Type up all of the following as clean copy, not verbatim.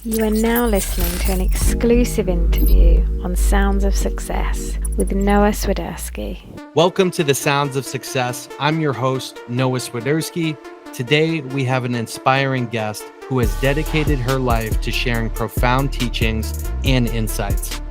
You are now listening to an exclusive interview on Sounds of Success with Noah Swiderski. Welcome to the Sounds of Success. I'm your host, Noah Swiderski. Today, we have an inspiring guest who has dedicated her life to sharing profound teachings and insights.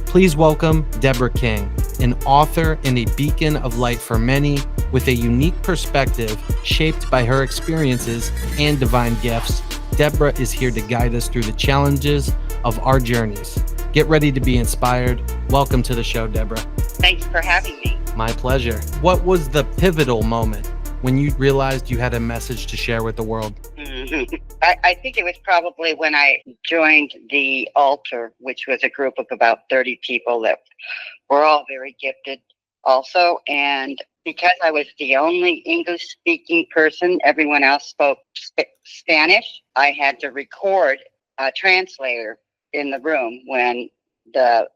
Please welcome Debra King, an author and a beacon of light for many with a unique perspective shaped by her experiences and divine gifts. Debra is here to guide us through the challenges of our journeys. Get ready to be inspired. Welcome to the show, Debra. Thanks for having me. My pleasure. What was the pivotal moment when you realized you had a message to share with the world? I think it was probably when I joined the altar, which was a group of about 30 people that were all very gifted also. And because I was the only English-speaking person, everyone else spoke Spanish, I had to record a translator in the room when the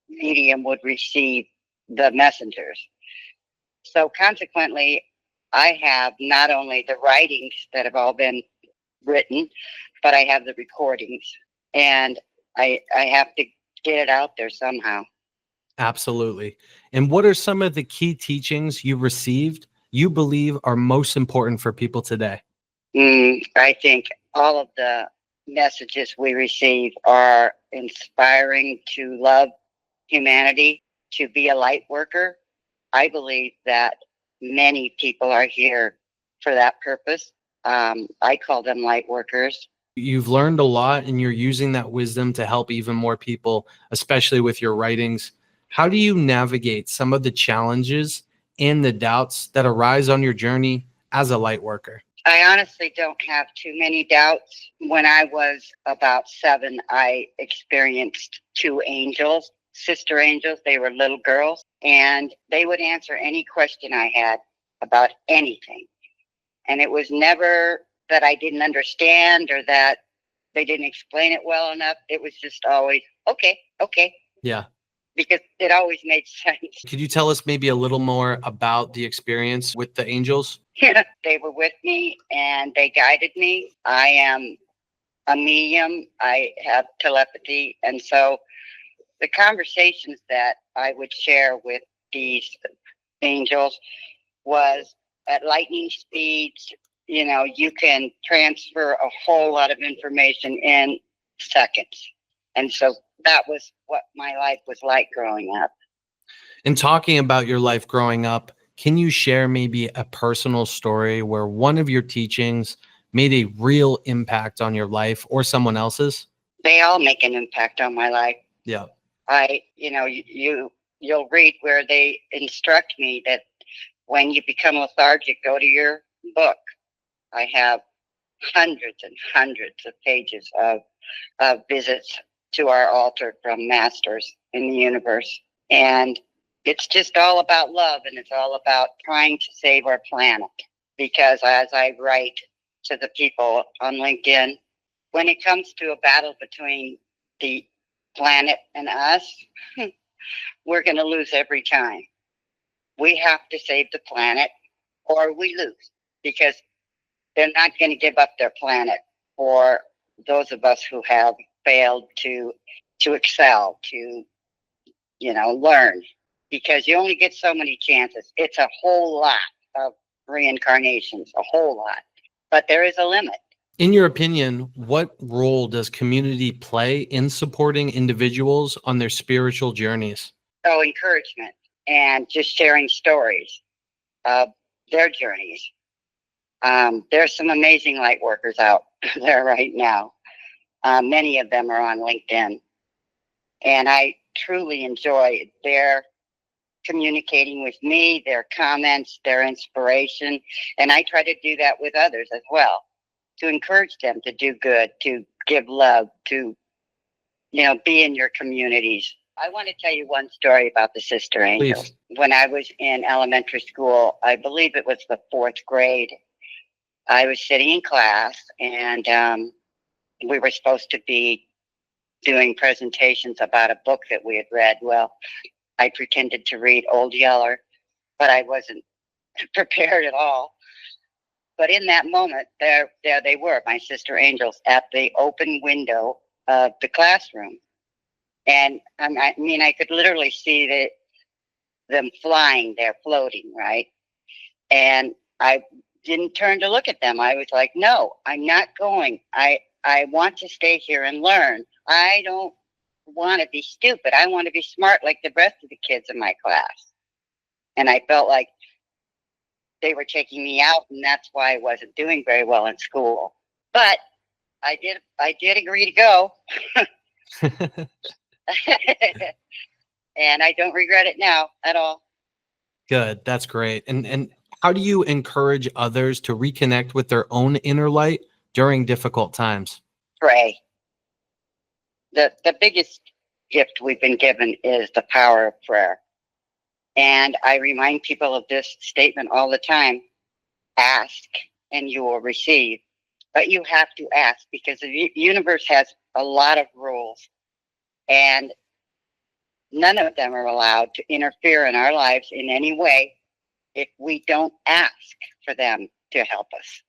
medium would receive the messengers. So consequently, I have not only the writings that have all been written, but I have the recordings, and I have to get it out there somehow. Absolutely. And what are some of the key teachings you received you believe are most important for people today? I think all of the messages we receive are inspiring to love humanity, to be a light worker. I believe that many people are here for that purpose. I call them light workers. You've learned a lot and you're using that wisdom to help even more people, especially with your writings. How do you navigate some of the challenges and the doubts that arise on your journey as a light worker? I honestly don't have too many doubts. When I was about 7, I experienced 2 angels, sister angels. They were little girls, and they would answer any question I had about anything. And it was never that I didn't understand or that they didn't explain it well enough. It was just always, okay. Yeah. Because it always made sense. Could you tell us maybe a little more about the experience with the angels? They were with me and they guided me. I am a medium. I have telepathy. And so the conversations that I would share with these angels was at lightning speeds. You know, you can transfer a whole lot of information in seconds. And so that was what my life was like growing up. And talking about your life growing up, can you share maybe a personal story where one of your teachings made a real impact on your life or someone else's? They all make an impact on my life. Yeah. You'll read where they instruct me that when you become lethargic, go to your book. I have hundreds and hundreds of pages of visits to our altar from masters in the universe. And it's just all about love, and it's all about trying to save our planet. Because as I write to the people on LinkedIn, when it comes to a battle between the planet and us, we're going to lose every time. We have to save the planet or we lose, because they're not going to give up their planet for those of us who have failed to excel, to learn, because you only get so many chances. It's a whole lot of reincarnations, a whole lot, but there is a limit. In your opinion, what role does community play in supporting individuals on their spiritual journeys? So encouragement and just sharing stories of their journeys. There's some amazing light workers out there right now. Many of them are on LinkedIn. And I truly enjoy their communicating with me, their comments, their inspiration. And I try to do that with others as well, to encourage them to do good, to give love, to, be in your communities. I want to tell you one story about the sister angels. Please. When I was in elementary school, I believe it was the 4th grade, I was sitting in class, and we were supposed to be doing presentations about a book that we had read. Well, I pretended to read Old Yeller, but I wasn't prepared at all. But in that moment, there they were, my sister angels, at the open window of the classroom. And I mean, I could literally see them flying there, floating, right? And I didn't turn to look at them. I was like, no, I'm not going. I want to stay here and learn. I don't want to be stupid. I want to be smart like the rest of the kids in my class. And I felt like they were taking me out, and that's why I wasn't doing very well in school. But I did agree to go. And I don't regret it now at all. Good. That's great. And how do you encourage others to reconnect with their own inner light during difficult times? Pray. The biggest gift we've been given is the power of prayer. And I remind people of this statement all the time: ask and you will receive. But you have to ask, because the universe has a lot of rules, and none of them are allowed to interfere in our lives in any way if we don't ask for them to help us.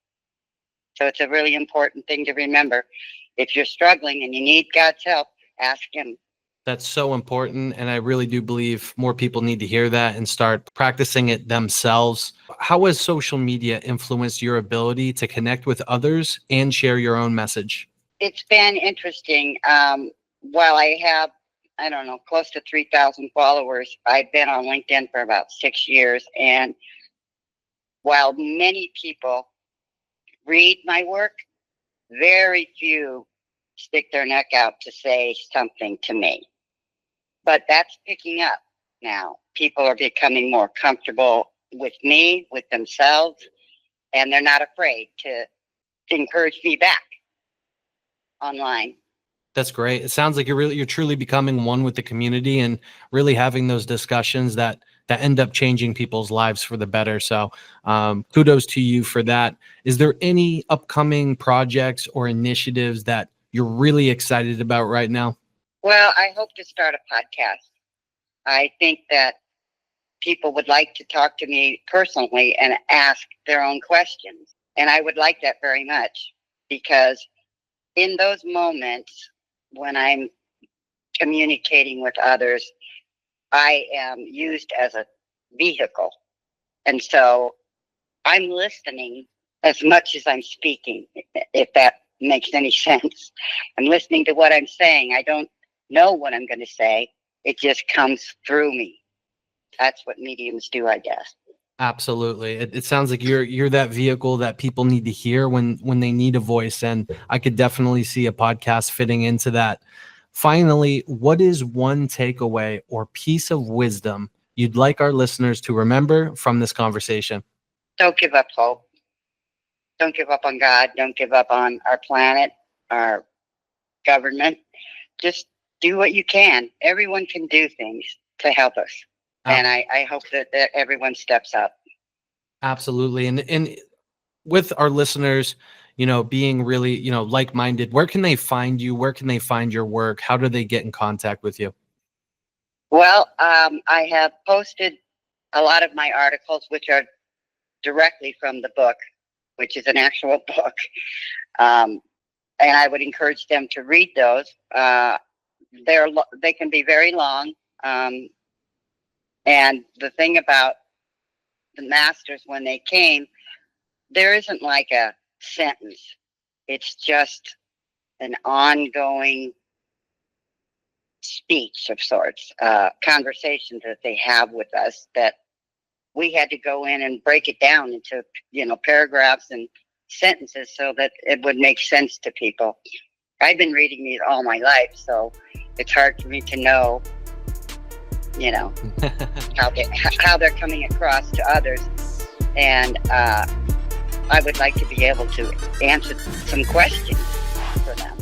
So it's a really important thing to remember. If you're struggling and you need God's help, ask Him. That's so important. And I really do believe more people need to hear that and start practicing it themselves. How has social media influenced your ability to connect with others and share your own message? It's been interesting. While I have, I don't know, close to 3,000 followers, I've been on LinkedIn for about 6 years. And while many people read my work, very few stick their neck out to say something to me. But that's picking up now. People are becoming more comfortable with me, with themselves, and they're not afraid to encourage me back online. That's great. It sounds like you're truly becoming one with the community and really having those discussions that end up changing people's lives for the better. So kudos to you for that. Is there any upcoming projects or initiatives that you're really excited about right now? Well, I hope to start a podcast. I think that people would like to talk to me personally and ask their own questions. And I would like that very much, because in those moments when I'm communicating with others, I am used as a vehicle. And so I'm listening as much as I'm speaking, if that makes any sense. I'm listening to what I'm saying. I don't know what I'm going to say. It just comes through me. That's what mediums do, I guess. Absolutely. It sounds like you're that vehicle that people need to hear when they need a voice. And I could definitely see a podcast fitting into that. Finally, what is one takeaway or piece of wisdom you'd like our listeners to remember from this conversation? Don't give up hope. Don't give up on God. Don't give up on our planet, our government. Just do what you can. Everyone can do things to help us. And I hope that everyone steps up. Absolutely. And with our listeners, being really, like-minded, where can they find you? Where can they find your work? How do they get in contact with you? Well, I have posted a lot of my articles, which are directly from the book, which is an actual book. And I would encourage them to read those. They can be very long. And the thing about the masters, when they came, there isn't like a sentence. It's just an ongoing speech of sorts, conversations that they have with us, that we had to go in and break it down into, paragraphs and sentences so that it would make sense to people. I've been reading these all my life, so it's hard for me to know, how they're coming across to others. And I would like to be able to answer some questions for them.